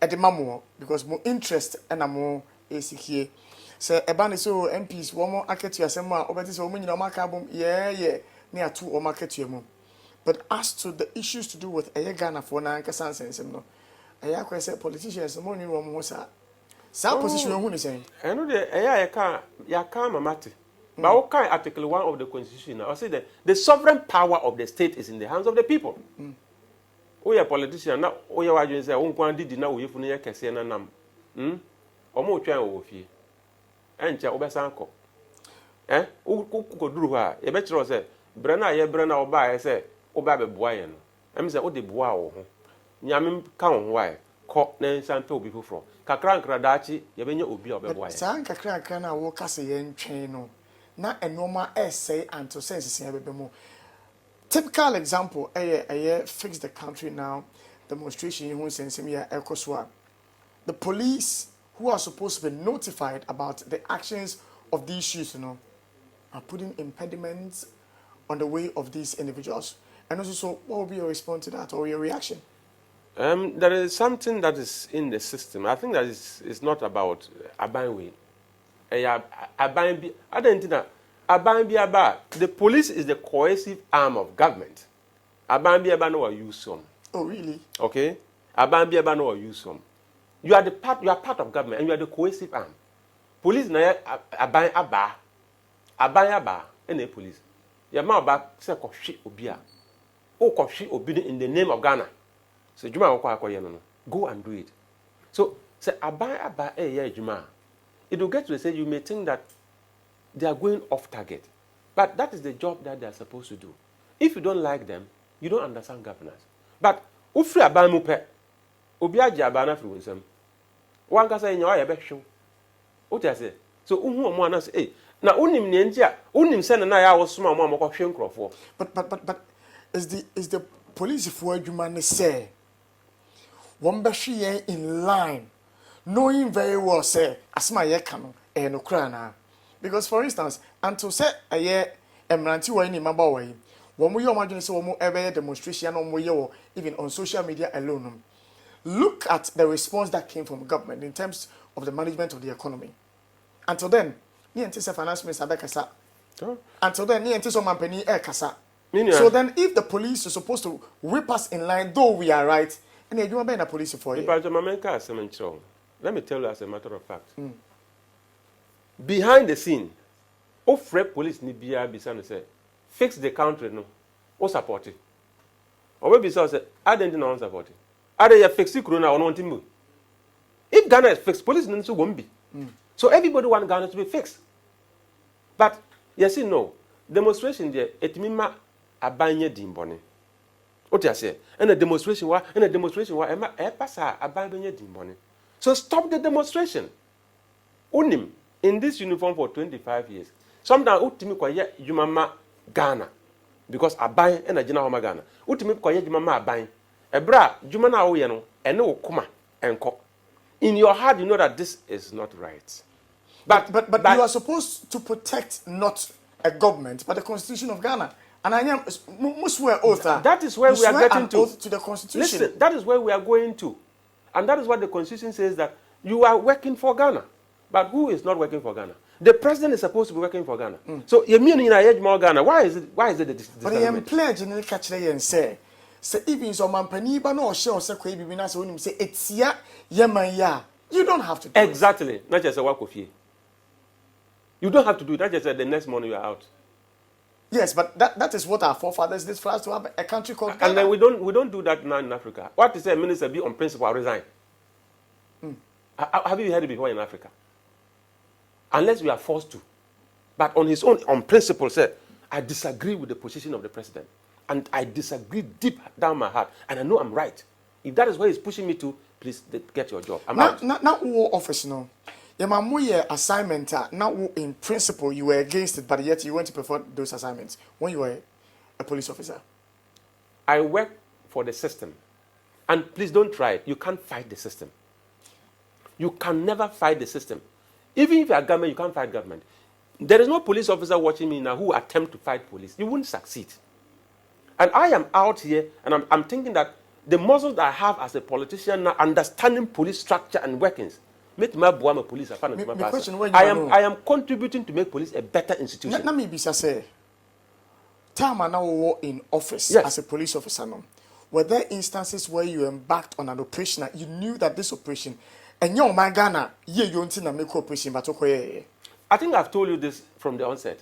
at the mamu because more interest and more ACK. So ebani so MPs one more market to asema obeti so many carbon near 2 or market to. But as to the issues to do with Ghana for Nanka Sans no I say politicians money room was some position who is saying. I know the ya can't mate. But what kind Article 1 of the Constitution? I say that the sovereign power of the state is in the hands of the people. We are politicians now. We are going to say, "Oh, one did now. We have to say na nam." Omo try o fie. Encha obesanko. Uko duru ha. E be kire say, "Brana ye brana oba say, oba be boa ye no." Em say, "O de boa wo ho." Nyame ka wo why? Ko na nsan pe obi foforo. Kakra nkra daachi ye be nya obi obeboa ye. San kakra na wo kase ye ntwen no. Na enoma essay and to sense se be mo. Typical example, fix the country now demonstration in the police who are supposed to be notified about the actions of these youths, are putting impediments on the way of these individuals. And also, so what will be your response to that or your reaction? There is something that is in the system. I think that is not about Abanwe. I don't think that. The police is the coercive arm of government. Abambiaba no use some. Oh really? Okay. Abambiaba no use some. You are part of government and you are the coercive arm. Police na abamba any police. Your ma ba say kohwe obi a. O kohwe obi in the name of Ghana. So juma akwa no. Go and do it. So say abamba juma. It will get to say you may think that they are going off target. But that is the job that they are supposed to do. If you don't like them, you don't understand governance. But ufri abamu pe obi aje abana firi wonsam. Wan ka say nyawa ye be hwew. O tia say so uhu omo ana say na unim ne ntia unim se na ya wo soma omo amako hwe nkrofo. But is the police for adwuma ne say won be hwe in line knowing very well say asma ye ka no no kra na Because for instance, until say a year emranti wa ni maba wa yi, wo mo yo madwene say wo mo ebe demonstration no mo ye even on social media alone. Look at the response that came from government in terms of the management of the economy. Until then, ni enti say finance minister be kasa. Until then, ni enti so mampani e kasa. So then if the police is supposed to whip us in line, though we are right, and you want to be police for you. Let me tell you as a matter of fact. Behind the scene, offer police ni biya bisano say fix the country no o support it. Or we bisa say I don't know support it. Are you fix the corona on one team? If Ghana is fixed, police no won't be. So everybody want Ghana to be fixed. But yes, no demonstration there. It mean abanye dimbone. What you say? And a demonstration wa e passa abanye dimbone. So stop the demonstration. Unim in this uniform for 25 years. Sometimes utimi kwa ye jumama Ghana because abanye and a jina homa Ghana. Utimi kwa ye jumama abanye. Ebra jumana wo ye no ene wo kuma enko. In your heart you know that this is not right. But you are supposed to protect not a government but the constitution of Ghana. And I am swear oath. That is where we are getting to the constitution. Listen, that is where we are going to. And that is what the constitution says, that you are working for Ghana. But who is not working for Ghana? The president is supposed to be working for Ghana. So you mean in a more Ghana? Why is it this? But I am pledged in the catch and say even so mampani ba no share say kwa bibi na say onim say etia yeman ya. You don't have to do exactly. It. Not just a work of you. You don't have to do it. Not just the next morning you are out. Yes, but that is what our forefathers did for us to have a country called Ghana. And then we don't do that now in Africa. What is a minister be on principle or resign? Have you heard it before in Africa? Unless we are forced to. But on his own, on principle, said, I disagree with the position of the president. And I disagree deep down my heart. And I know I'm right. If that is where he's pushing me to, please get your job. I'm out. Not war office, no. Your assignment, now in principle you were against it, but yet you went to perform those assignments when you were a police officer. I work for the system. And please don't try it. You can't fight the system. You can never fight the system. Even if you are government, you can't fight government. There is no police officer watching me now who attempt to fight police. You wouldn't succeed. And I am out here, and I'm thinking that the muscles that I have as a politician now, understanding police structure and workings, police. I am contributing to make police a better institution. Let me be say, time now in office as a police officer. No, were there instances where you embarked on an operation that you knew that this operation, and your man Ghana, you don't make operation, but okay. I think I've told you this from the onset.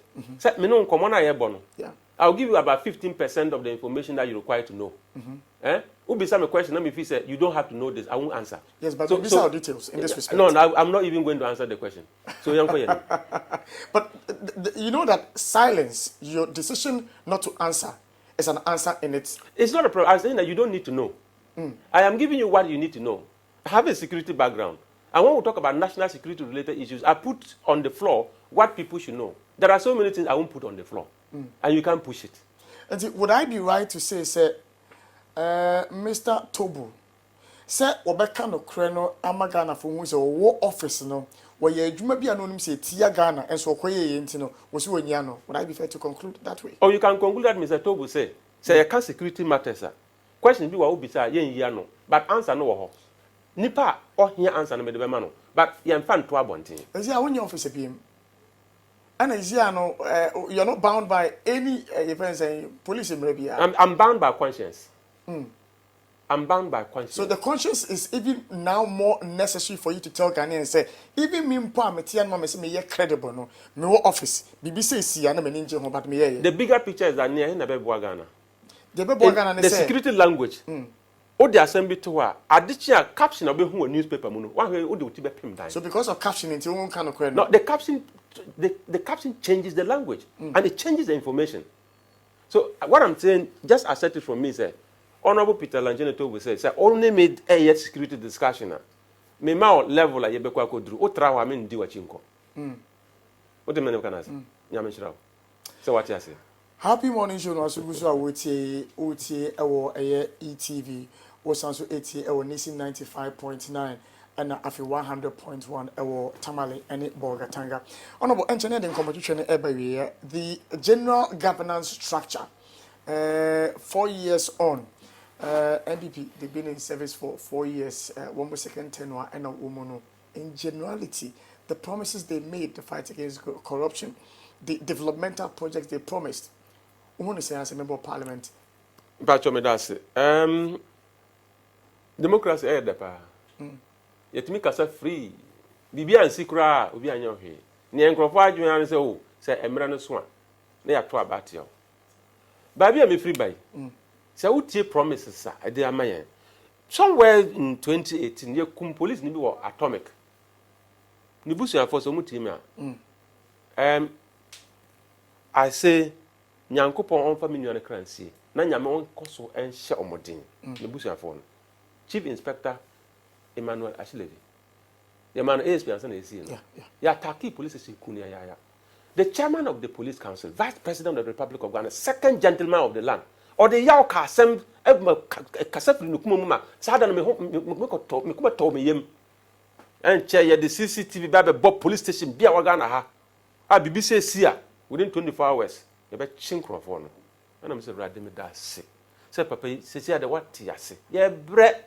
Yeah. I'll give you about 15% of the information that you require to know. Be some question, let me if you say you don't have to know this, I won't answer. Yes, but these are details in this respect. No, I'm not even going to answer the question. So but you know that silence, your decision not to answer, is an answer in it. It's not a problem. I'm saying that you don't need to know. I am giving you what you need to know. I have a security background. And when we talk about national security related issues, I put on the floor what people should know. There are so many things I won't put on the floor. And you can't push it. And would I be right to say, Mr. Toobu, say Obeka no kreno amagana for who is a war office no, where you may be anonymous say Tia Ghana and so Koye Intino was you Yano. Would I be fair to conclude that way? Oh, you can conclude that Mr. Toobu say I can't security matters, sir. Question be what be say yano, but answer no. Nipa or here answer no medebemano, but yan fan to abonti. Is there one officer PM? And you're not bound by any police in Arabia. I'm bound by conscience. I'm bound by conscience. So the conscience is even now more necessary for you to tell Ghanaians and say, even me metian mama say me credible no, me office. BBC see and me ninja but me. The bigger picture is that near na be Ghana. The security language. O the assembly to her. Adichia caption obe hu newspaper mu no. One way o de uti be pim dan. So because of captioning, you won't kind of credit. No, the caption changes the language and it changes the information. So what I'm saying, just accept it from me, say, Honorable Peter Lanchene Toobu say, only made a security discussion. Me ma level la yebe kwa kodru. O trawa me ndi wa chinko. What the man can say? Nyame shirawo. So what you say? Happy morning show no asugusu awoti ewo ETV. Osanso 80 ewo Nisi 95.9 and afi 100.1 ewo Tamale and Bolgatanga. Honorable engineer in competition the general governance structure 4 years on. NPP, they've been in service for 4 years, one more second tenure, and a woman. In generality, the promises they made to fight against corruption, the developmental projects they promised, woman is as a member of parliament. Democracy is the yet me kasa free. Bibia and secret, Ubi and your head. Near Crawford, you answer, oh, say Emerald Swan. They are two about you. Baby, I'm free by. So, what your promises, sir? I dare my somewhere in 2018, your police need atomic. Nibusia for some team. I say, Nyanko on family on a currency. Nanyamon Koso and Shamodin. Nibusia phone. Chief Inspector Emmanuel Ashley. The man is yeah, Taki police is Kunia. The chairman of the police council, vice president of the Republic of Ghana, second gentleman of the land, or the Yao Kasem Kasef Nukumuma, Sadan Mekuma told me him. And chair the CCTV Baby Bob police station, Biawagana ha. I BBC Sia within 24 hours. You bet Chinkrophone. And I'm saying, Radimi das. Say, Papa, say, the what Tiasi. Yeah, bread.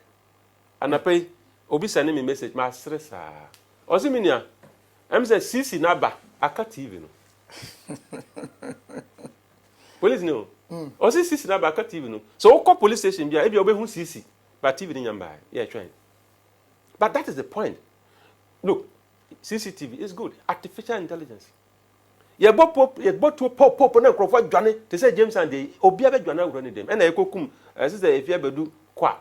And I pay Obi sending me message, my stress. Osiminia, I'm saying, CC Naba, I can't even. Police no. Osi CC Naba, I can't even. So, call police station, if you obey who CC, but TV in your mind. Yeah, trying. But that is the point. Look, CCTV is good. Artificial intelligence. You bought to pop and Crawford Johnny to say James and the Obia Joanna running them. And I could come, as if you ever do qua.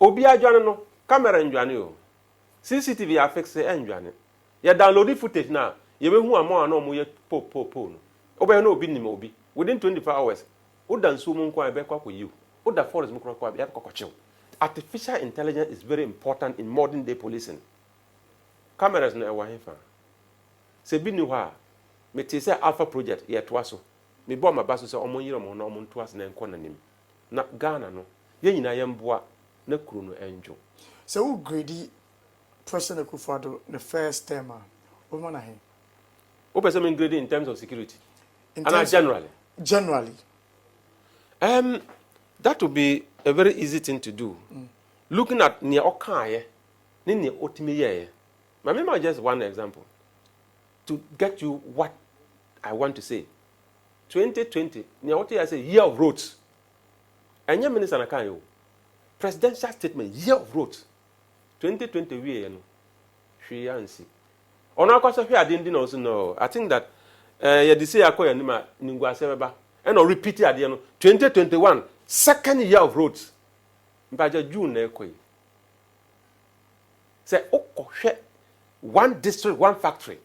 Obia Joanna, camera and Joanna. CCTV affects the end Joanna. You download the footage now. You will who are more and more pop. Obey no bin mobi. Within 24 hours, would done so moon quite back with you. Would the forest mukra quite be. Artificial intelligence is very important in modern day policing. Cameras no ewa hefa. Se bi ni hwa, me te say Alpha project ye to aso. Me bo ma baso say omon yire mo na omon to aso na enko nanim. Na Ghana no, ye nyina ye mboa na kuro no enjo. So who greedy President Akufo-Addo the first term o ma na he. O person mean greedy in terms of security. Generally. That would be a very easy thing to do. Looking at near Okaye, near Otimiye. My memory just one example to get you what I want to say. 2020, near what I say, year of roads. And your minister Nakayo, presidential statement, year of roads. 2020, we know. She answered. On our course of here, I didn't also know. I think that you say I call your name, Ningwa and I'll repeat it at the end. 2021, second year of roads. By June, say, oh, one district, one factory.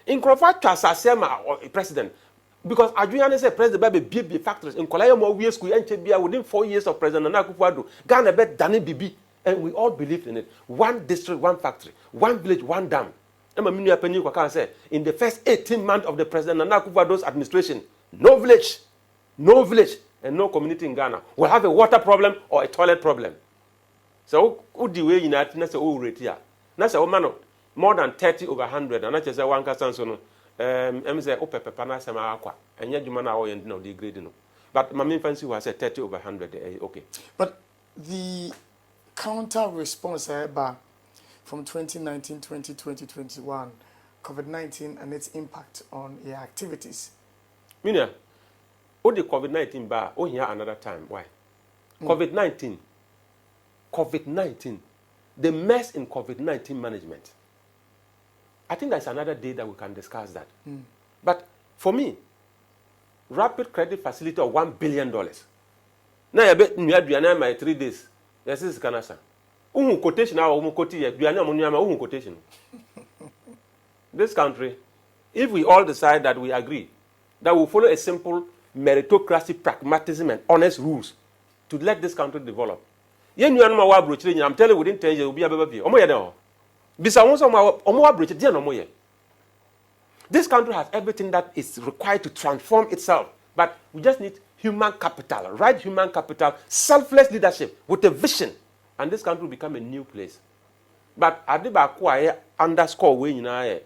In Crawford, Chasasema president, because Adriana said president baby BB factories in Kolaya Mowe school and within 4 years of President Akufo-Addo, Ghana bet Danny BB, and we all believed in it. One district, one factory, one village, one dam. In the first 18 months of the President Akufo-Addo's administration, no village, and no community in Ghana will have a water problem or a toilet problem. So, who do we unite? That's a rate here. That's a man more than 30 over 100, and that's just one person. So, say, oh, Pepana Sama Aqua, and yet you man are no degrading. But my main fancy was 30 over 100. Okay. But the counter response from 2019, 2020, 2021, COVID-19 and its impact on your activities. Minia, oh, the COVID-19 bar, oh, here another time. Why? COVID-19, the mess in COVID-19 management. I think that's another day that we can discuss that. But for me, rapid credit facility of $1 billion. Now, I bet you had my 3 days. Yes, this is Canasa. Quotation, quotation. This country, if we all decide that we agree, that we follow a simple meritocracy, pragmatism, and honest rules to let this country develop. I'm telling you, within 10 years, we'll be able to this country has everything that is required to transform itself, but we just need human capital, right human capital, selfless leadership with a vision, and this country will become a new place. but ade ba ko aye underscore we nyina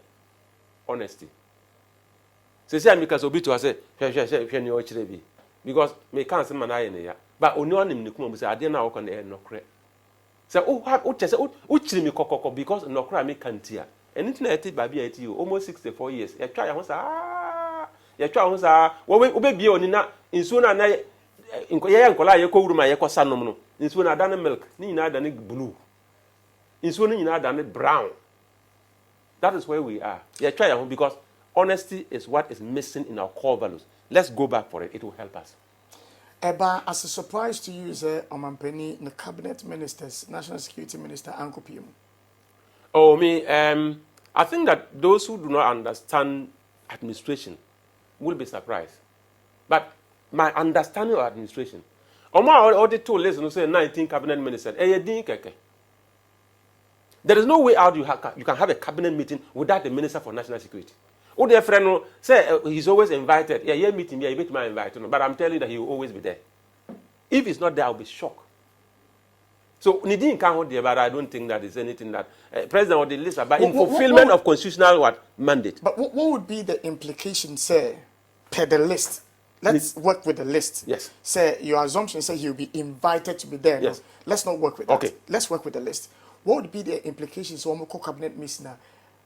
honesty. Say me because obi to say hwe ni o kire bi because me can say man aye ne ya but oni onim ne kuma say ade na wo ko na nokre say o chese o kire me kokoko because nokra me kantia anything na eti ba bia eti almost 64 years ya twa ya ho sa wo be bia oni na nsuo na ye nkola ye ko wuruma ye ko sanom no nsuo na da ne milk ni nyina da ne blue nsuo ni nyina da ne brown. That is where we are. Yeah, try because honesty is what is missing in our core values. Let's go back for it. It will help us. Eba, as a surprise to you, Omampeni, the cabinet ministers, national security minister, Uncle Pim. Oh, me, I think that those who do not understand administration will be surprised. But my understanding of administration, all the two listen, say 19 cabinet ministers, there is no way out you can have a cabinet meeting without the Minister for National Security. Oh, dear friend, say he's always invited. Yeah, meeting me, my invite. But I'm telling you that he will always be there. If he's not there, I'll be shocked. So, Nidin can't hold there, but I don't think that is anything that President of the list about in fulfillment of constitutional mandate. But what would be the implication, say, per the list? Let's work with the list. Yes. Say your assumption say he'll be invited to be there. Yes. No, let's not work with that. Okay. Let's work with the list. What would be the implications when we call cabinet meeting?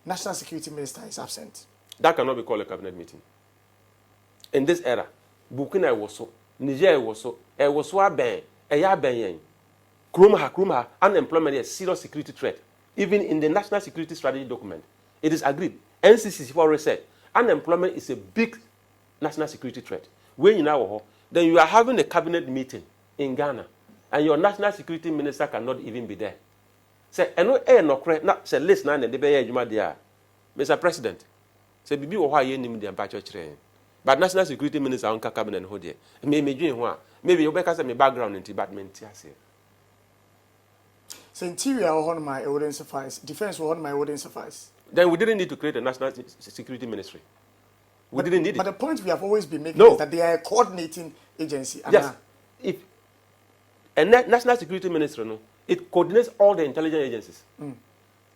National security minister is absent. That cannot be called a cabinet meeting. In this era, Burkina was so, Niger was so, Krumah, unemployment is a serious security threat. Even in the national security strategy document, it is agreed. NCCC already said unemployment is a big national security threat. When you now, then you are having a cabinet meeting in Ghana, and your national security minister cannot even be there. Say, say, list na de be adwuma dia. Mr. President, say bibi wo ha ye nim de mpa chire. But national security minister on cabinet ho de. Me dwen ho a, maybe you better say me background in department ase. So interior on my wouldn't suffice. Defense on my wouldn't suffice. Then we didn't need to create a national security ministry. We didn't need it. But the point we have always been making is that they are a coordinating agency. Yes. If a national security ministry, no, it coordinates all the intelligence agencies,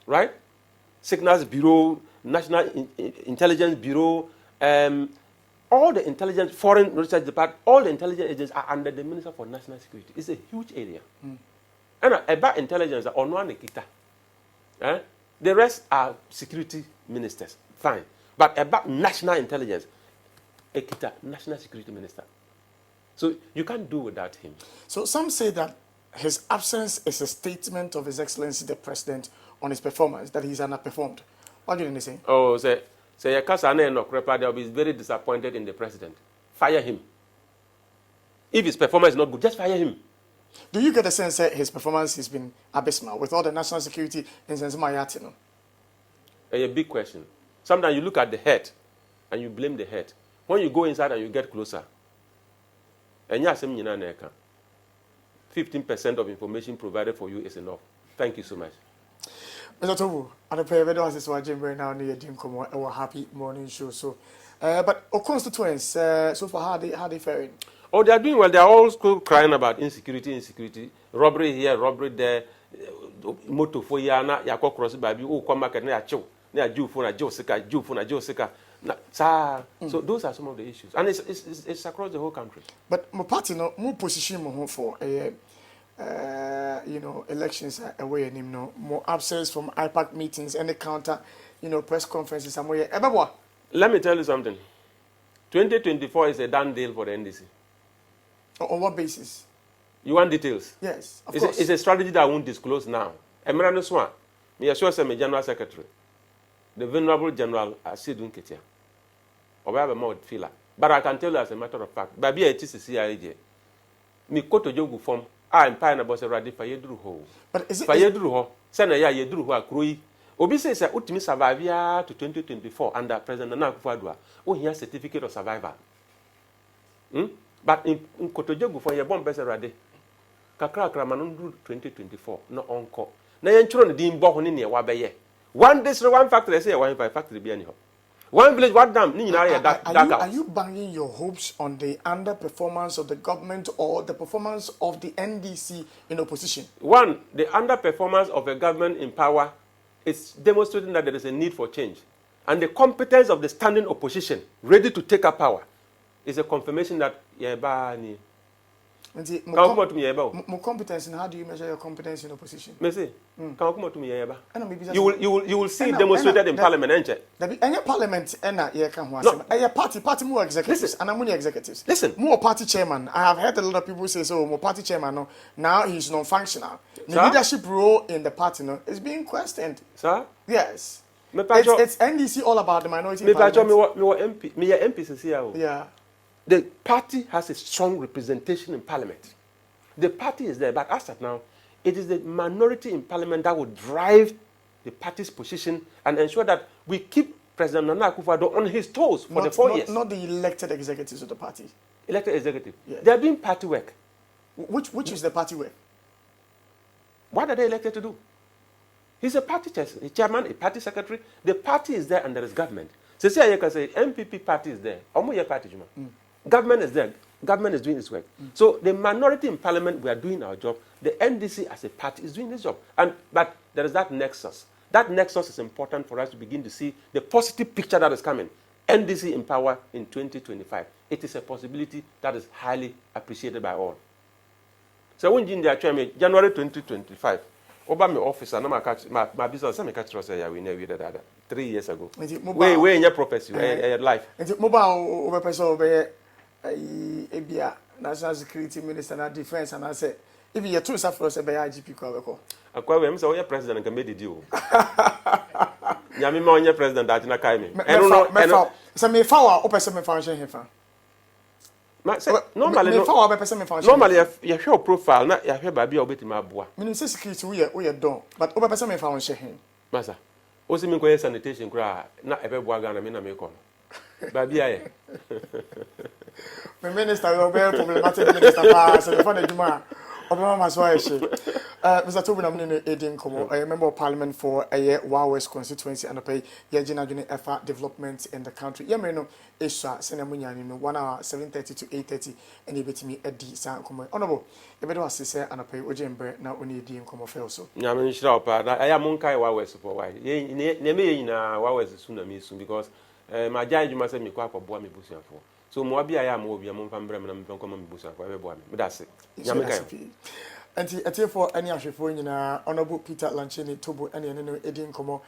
right? Signals Bureau, National Intelligence Bureau, all the intelligence, Foreign Research Department, all the intelligence agencies are under the Minister for National Security. It's a huge area. And about intelligence, on one kita, the rest are security ministers. Fine. But about national intelligence, Ekita, National Security Minister. So you can't do without him. So some say that his absence is a statement of His Excellency the President on his performance, that he's underperformed. What do you say? Oh, say Yakasane no Krepa, they'll be very disappointed in the President. Fire him. If his performance is not good, just fire him. Do you get the sense that his performance has been abysmal with all the national security in Zanzibar? A big question. Sometimes you look at the head and you blame the head. When you go inside and you get closer, and 15% of information provided for you is enough. Thank you so much. Mr. Toobu, I don't pay this watching right now near our happy morning show. So, but our constituents, so far, how they faring? Oh, they are doing well. They are all still crying about insecurity, robbery here, robbery there, motor for yana, yako cross baby, oh, come market, near Joe, near Jew phone, Joe Sika. So those are some of the issues, and it's across the whole country. But my party no more position for elections away and more absence from IPAC meetings and the counter, press conferences somewhere. Let me tell you something. 2024 is a done deal for the NDC. On what basis? You want details? Yes, of course. It's a strategy that I won't disclose now. Emirano Swan, me assure say my General Secretary, the Venerable General Asidun Ketia, or whatever more filler. But I can tell you as a matter of fact, Babi it is a CIJ. Me koto jogu form, I'm pine about a radi fayedru ho. But is it fayedru ho? Sena ya yedru ho akrui. Obi says that ultimate survive to 2024 under President Nana Akufo-Addo. Oh, he has certificate of survival. But in Kotojogu for your bomb best rade. Kakra Kramanundu 2024, no encore. Na yenchuro ni dimbo honi ne wabeye. One factory say one factory be anyhow. One village, one dam. Are you banging your hopes on the underperformance of the government or the performance of the NDC in opposition? One, the underperformance of a government in power is demonstrating that there is a need for change. And the competence of the standing opposition, ready to take up power, is a confirmation that More competence, and how do you measure your competence in opposition? You will see it demonstrated in parliament. Any parliament, party more executives, and I'm executives. Listen, more party chairman. I have heard a lot of people say so. More party chairman, no, now he's non-functional. The leadership role in the party, no, is being questioned. Sir? Yes. It's NDC all about the minority. Yeah. The party has a strong representation in parliament. The party is there, but as of now, it is the minority in parliament that will drive the party's position and ensure that we keep President Nana Akufo-Addo on his toes for the 4 years. Not the elected executives of the party. Elected executive. Yes. They are doing party work. Which is the party work? What are they elected to do? He's a party chairman, a party secretary. The party is there and there is government. So say I can say MPP party is there. Government is there. Government is doing its work. So the minority in parliament, we are doing our job. The NDC as a party is doing its job. But there is that nexus. That nexus is important for us to begin to see the positive picture that is coming. NDC in power in 2025. It is a possibility that is highly appreciated by all. So when you January 2025, over my office, and my business, I'm a catcher, we never did that 3 years ago. Wait, in your profession, life. Mobile over Ebia, National Security Minister and Defense, and I said, if you're too suffer, say by IGP Kwabeko. A Kwabem, so your president can make the deal. Yamima, your president, that in a Kaimi. I don't know. Some may follow up a semi function here. Normally, you show profile, not your hair by be obeying my boy. Minister Security, we are done, but over some function here. Massa, also mean sanitation cry, not a wagon, I mean, I make on. Baby, the minister will be problematic minister pass and the fun of Juma. Mr. Toobu, I'm in Edin Como, a member of parliament for a West constituency and a pay Yajina Juni effort development in the country. Yameno Isha, Senamunya, 1 hour 7:30 to 8:30, and you bet me at D. San Como. Honorable, a better assessor and a pay Ojembre now only D. Como Felso. Yamin Shrop, I am Monkai West for why. Name in West sooner soon because my giant you must send me quite for Boami Bussian for. So Moabi, I am over Yamon from Bremen and Common Busan for everyone. But that's it. And for any Ashifo in Honorable Peter Lanchene, Toobu, any Edin Como,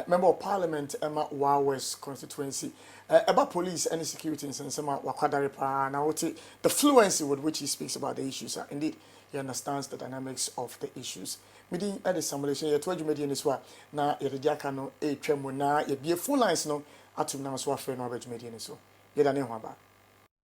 Member of Parliament, Emma West constituency, about police, any security in Sensema, Wakadaripa, now the fluency with which he speaks about the issues. Indeed, he understands the dynamics of the issues. Meeting at the simulation, you told you made in this one. Now, you're the Jacano, a tremor, now, you be a full lines no, at to now, so I feel no better median so. You're the name